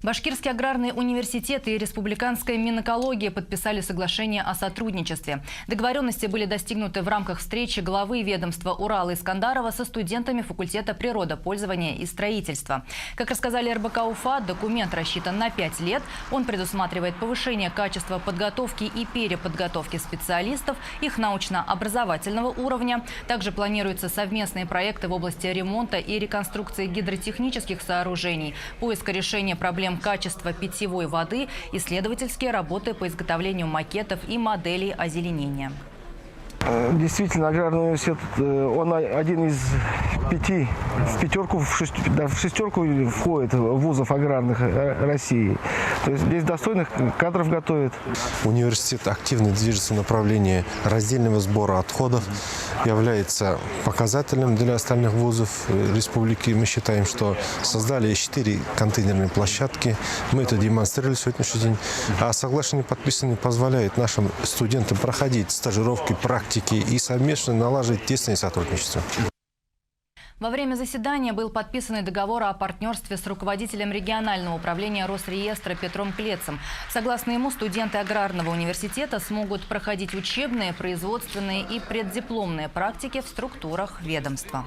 Башкирский аграрный университет и Республиканская Минэкология подписали соглашение о сотрудничестве. Договоренности были достигнуты в рамках встречи главы ведомства Урала Искандарова со студентами факультета природопользования и строительства. Как рассказали РБК Уфа, документ рассчитан на 5 лет. Он предусматривает повышение качества подготовки и переподготовки специалистов, их научно-образовательного уровня. Также планируются совместные проекты в области ремонта и реконструкции гидротехнических сооружений, поиска решения проблем качества питьевой воды, исследовательские работы по изготовлению макетов и моделей озеленения. Действительно, аграрный университет, он один из 5, в шестерку входит вузов аграрных России. То есть здесь достойных кадров готовят. Университет активно движется в направлении раздельного сбора отходов, является показательным для остальных вузов республики. Мы считаем, что создали 4 контейнерные площадки. Мы это демонстрировали в сегодняшний день. А соглашение подписанное позволяет нашим студентам проходить стажировки, практики и совместно налаживать тесное сотрудничество. Во время заседания был подписан договор о партнерстве с руководителем регионального управления Росреестра Петром Клецем. Согласно ему, студенты аграрного университета смогут проходить учебные, производственные и преддипломные практики в структурах ведомства.